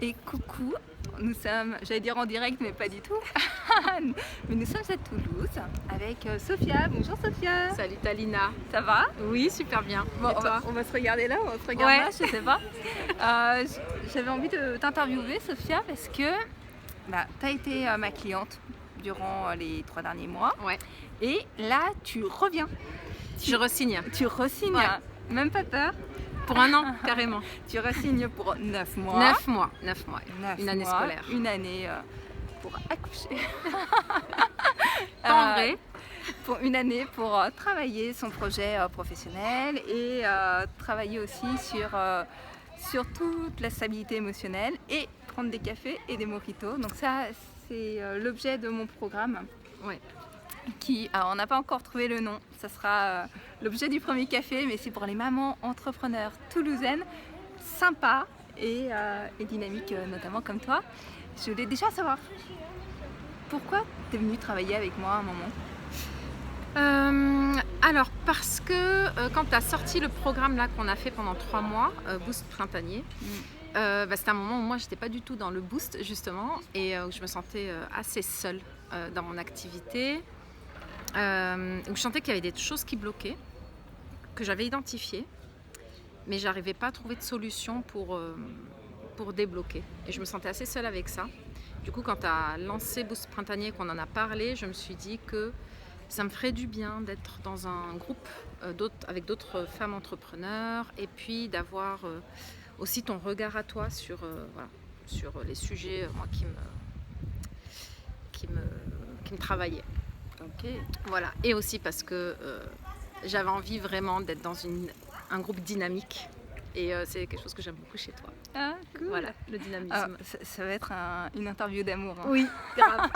Et coucou, nous sommes, j'allais dire en direct, mais pas du tout. Mais nous sommes à Toulouse avec Sophia. Bonjour Sophia. Salut Talina. Ça va? Oui, super bien. Bon, Et toi? on va se regarder là, on va se regarder Ouais. là, je sais pas. J'avais envie de t'interviewer, Sophia, parce que tu as été ma cliente durant les 3 derniers mois. Ouais. Et là, tu reviens. Je re-signe. Tu re-signes, Ouais. même pas peur. Pour un an, carrément. Tu re-signes pour 9 mois. 9 mois. 9 mois. 9 Une année mois, scolaire. Une année pour accoucher. Pas en vrai. Pour une année pour travailler son projet professionnel et travailler aussi sur toute la stabilité émotionnelle et prendre des cafés et des mojitos. Donc ça, c'est l'objet de mon programme. Ouais. On n'a pas encore trouvé le nom. Ça sera l'objet du premier café, mais c'est pour les mamans entrepreneurs toulousaines, sympas et dynamiques, notamment comme toi. Je voulais déjà savoir pourquoi tu es venue travailler avec moi à un moment. Alors, parce que quand tu as sorti le programme là qu'on a fait pendant 3 mois, Boost Printanier, c'était un moment où moi j'étais pas du tout dans le boost justement et où je me sentais assez seule dans mon activité. Où je sentais qu'il y avait des choses qui bloquaient, que j'avais identifiées, mais j'arrivais pas à trouver de solution pour débloquer. Et je me sentais assez seule avec ça. Du coup, quand tu as lancé Boost Printanier, qu'on en a parlé, je me suis dit que ça me ferait du bien d'être dans un groupe avec d'autres femmes entrepreneurs et puis d'avoir aussi ton regard à toi sur les sujets moi, qui me travaillaient. Ok. Voilà. Et aussi parce que j'avais envie vraiment d'être dans un groupe dynamique. Et c'est quelque chose que j'aime beaucoup chez toi. Ah, cool. Voilà, le dynamisme. Ça va être une interview d'amour. Hein. Oui, grave.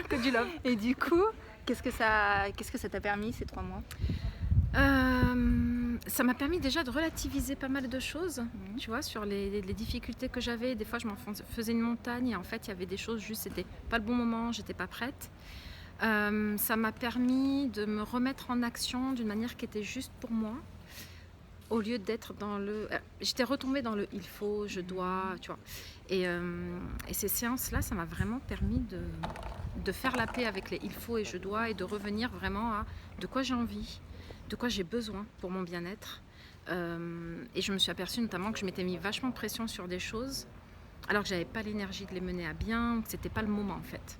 Que du love. Et du coup, qu'est-ce que ça t'a permis ces 3 mois? Ça m'a permis déjà de relativiser pas mal de choses, tu vois, sur les difficultés que j'avais. Des fois, je m'en faisais une montagne et en fait, il y avait des choses juste, c'était pas le bon moment, j'étais pas prête. Ça m'a permis de me remettre en action d'une manière qui était juste pour moi, au lieu d'être dans le... j'étais retombée dans le « il faut »,« je dois », tu vois. Et ces séances-là, ça m'a vraiment permis de faire la paix avec les « il faut » et « je dois » et de revenir vraiment à de quoi j'ai envie, de quoi j'ai besoin pour mon bien-être. Et je me suis aperçue notamment que je m'étais mis vachement de pression sur des choses, alors que j'avais pas l'énergie de les mener à bien, que c'était pas le moment en fait.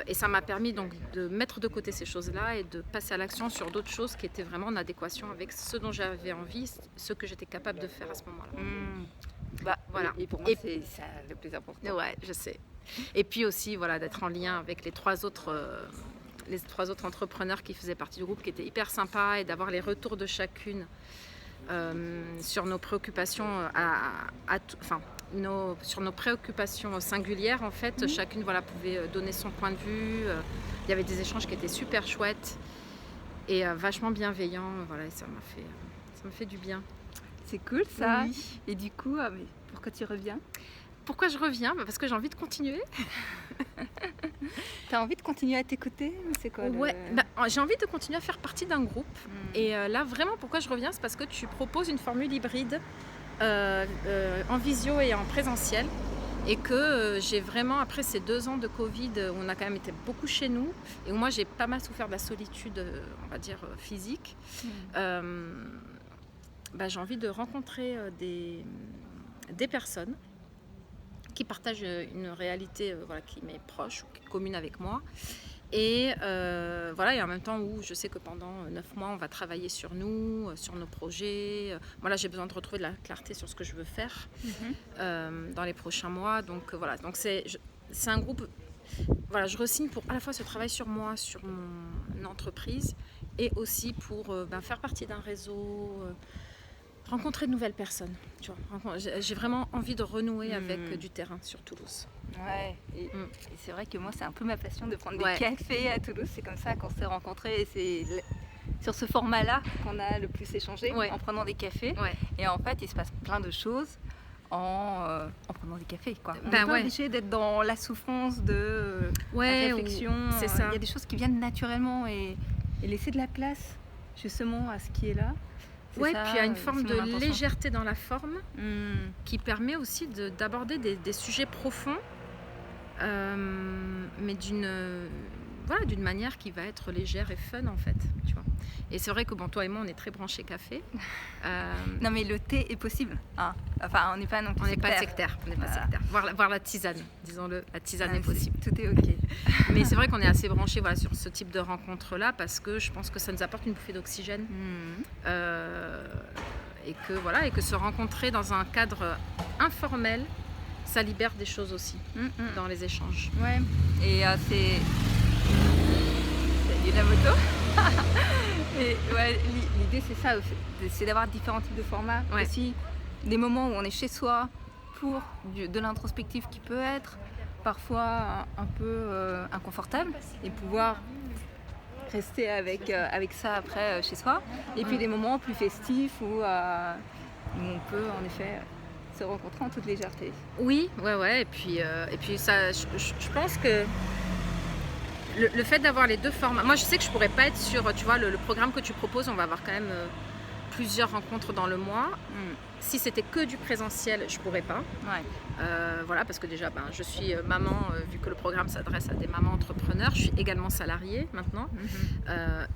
Et ça m'a permis donc de mettre de côté ces choses-là et de passer à l'action sur d'autres choses qui étaient vraiment en adéquation avec ce dont j'avais envie, ce que j'étais capable de faire à ce moment-là. Voilà. Et pour moi, c'est ça le plus important. Ouais, je sais. Et puis aussi, voilà, d'être en lien avec les trois autres entrepreneurs qui faisaient partie du groupe, qui étaient hyper sympas, et d'avoir les retours de chacune sur nos préoccupations sur nos préoccupations singulières en fait. Chacune pouvait donner son point de vue. Il y avait des échanges qui étaient super chouettes et vachement bienveillants. Et ça m'a fait du bien. C'est cool ça. Oui. Et du coup, mais pourquoi tu reviens? Pourquoi je reviens? Parce que j'ai envie de continuer. T'as envie de continuer à t'écouter? C'est quoi j'ai envie de continuer à faire partie d'un groupe. Et là vraiment pourquoi je reviens, c'est parce que tu proposes une formule hybride en visio et en présentiel, et que j'ai vraiment, après ces 2 ans de Covid où on a quand même été beaucoup chez nous et où moi j'ai pas mal souffert de la solitude, on va dire physique, j'ai envie de rencontrer des personnes qui partagent une réalité qui m'est proche ou qui est commune avec moi. Et et en même temps où je sais que pendant 9 mois on va travailler sur nous, sur nos projets. Moi là j'ai besoin de retrouver de la clarté sur ce que je veux faire dans les prochains mois. Donc donc c'est un groupe. Je re-signe pour à la fois ce travail sur moi, sur mon entreprise, et aussi pour faire partie d'un réseau, rencontrer de nouvelles personnes. Tu vois, j'ai vraiment envie de renouer avec du terrain sur Toulouse. Ouais, et c'est vrai que moi c'est un peu ma passion de prendre des cafés à Toulouse. C'est comme ça qu'on s'est rencontrés et c'est sur ce format-là qu'on a le plus échangé, en prenant des cafés. Et en fait il se passe plein de choses en prenant des cafés, quoi. On n'est pas obligé d'être dans la souffrance de la réflexion. C'est ça. Il y a des choses qui viennent naturellement et laisser de la place justement à ce qui est là. Oui, puis il y a une forme de légèreté dans la forme qui permet aussi d'aborder des sujets profonds, mais d'une manière qui va être légère et fun en fait, tu vois. Et c'est vrai que toi et moi, on est très branchés café. Non, mais le thé est possible. Hein. Enfin, on n'est pas non plus sectaire. On n'est pas sectaire. Voir la tisane, disons-le, la tisane est possible. Tout est ok. Mais c'est vrai qu'on est assez branchés sur ce type de rencontre-là parce que je pense que ça nous apporte une bouffée d'oxygène. Et que se rencontrer dans un cadre informel, ça libère des choses aussi dans les échanges. Ouais. Et c'est de la moto. Et ouais, l'idée c'est ça, c'est d'avoir différents types de formats aussi, des moments où on est chez soi pour de l'introspectif qui peut être parfois un peu inconfortable et pouvoir rester avec ça après chez soi, et puis des moments plus festifs où on peut en effet se rencontrer en toute légèreté. Oui, et puis ça, je pense que le fait d'avoir les deux formats, moi je sais que je pourrais pas être sur, tu vois, le programme que tu proposes, on va avoir quand même plusieurs rencontres dans le mois. Si c'était que du présentiel, je pourrais pas. Parce que déjà, je suis maman, vu que le programme s'adresse à des mamans entrepreneurs, je suis également salariée maintenant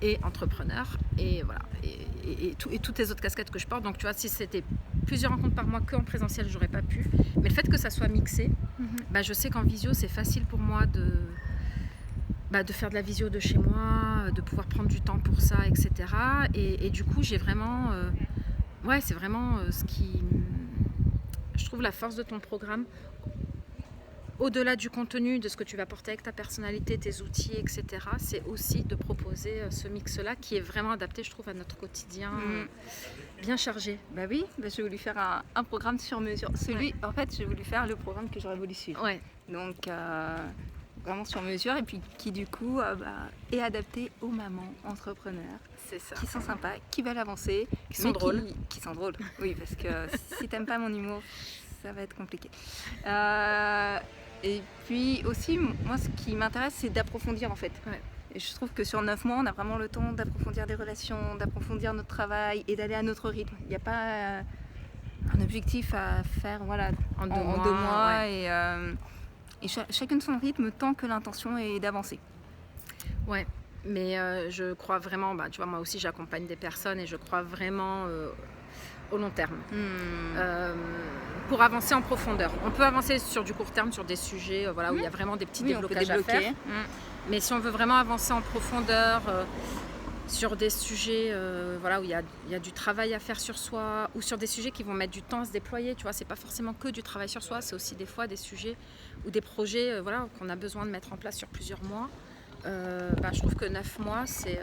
et entrepreneur, et voilà, et toutes les autres casquettes que je porte. Donc tu vois, si c'était plusieurs rencontres par mois que en présentiel, j'aurais pas pu. Mais le fait que ça soit mixé, je sais qu'en visio, c'est facile pour moi de faire de la visio de chez moi, de pouvoir prendre du temps pour ça, etc. Et du coup, j'ai vraiment... c'est vraiment ce qui... Je trouve la force de ton programme, au-delà du contenu, de ce que tu vas porter avec ta personnalité, tes outils, etc., c'est aussi de proposer ce mix-là qui est vraiment adapté, je trouve, à notre quotidien bien chargé. Oui, j'ai voulu faire un programme sur mesure. En fait, j'ai voulu faire le programme que j'aurais voulu suivre. Donc... vraiment sur mesure, et puis qui du coup est adapté aux mamans entrepreneurs. C'est ça. Qui sont sympas, qui veulent avancer, qui sont drôles. Qui sont drôles, oui, parce que si t'aimes pas mon humour, ça va être compliqué. Et puis aussi, moi ce qui m'intéresse, c'est d'approfondir en fait. Et je trouve que sur 9 mois, on a vraiment le temps d'approfondir des relations, d'approfondir notre travail et d'aller à notre rythme. Il n'y a pas un objectif à faire en 2 mois. Et chacune son rythme tant que l'intention est d'avancer. Ouais, mais je crois vraiment, tu vois, moi aussi j'accompagne des personnes et je crois vraiment au long terme. Pour avancer en profondeur. On peut avancer sur du court terme, sur des sujets où il y a vraiment des petits déblocages à faire. Mais si on veut vraiment avancer en profondeur, sur des sujets où il y a du travail à faire sur soi, ou sur des sujets qui vont mettre du temps à se déployer, tu vois, c'est pas forcément que du travail sur soi, c'est aussi des fois des sujets ou des projets qu'on a besoin de mettre en place sur plusieurs mois. Je trouve que 9 mois, c'est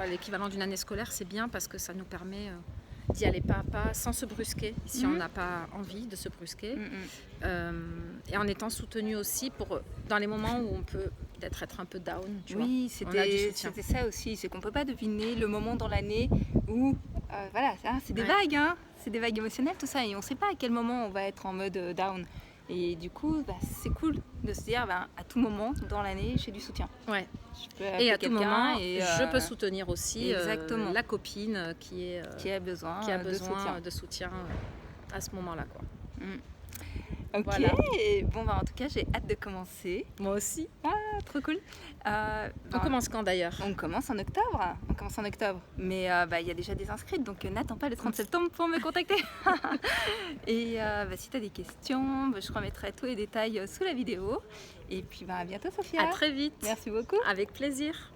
l'équivalent d'une année scolaire, c'est bien parce que ça nous permet d'y aller pas à pas sans se brusquer si on n'a pas envie de se brusquer, et en étant soutenu aussi dans les moments où on peut peut-être être un peu down, tu vois. C'était ça aussi, c'est qu'on peut pas deviner le moment dans l'année où c'est des vagues, c'est des vagues émotionnelles, tout ça, et on sait pas à quel moment on va être en mode down. Et du coup, c'est cool de se dire, à tout moment dans l'année, j'ai du soutien. Et à tout moment, je peux soutenir aussi la copine qui a besoin de soutien à ce moment-là, quoi. Ok, en tout cas, j'ai hâte de commencer. Moi aussi. Trop cool. On commence quand d'ailleurs ? On commence en octobre. Mais il y a déjà des inscrites, donc n'attends pas le 30 septembre pour me contacter. Et si tu as des questions, je remettrai tous les détails sous la vidéo. Et puis à bientôt, Sophia. À très vite. Merci beaucoup. Avec plaisir.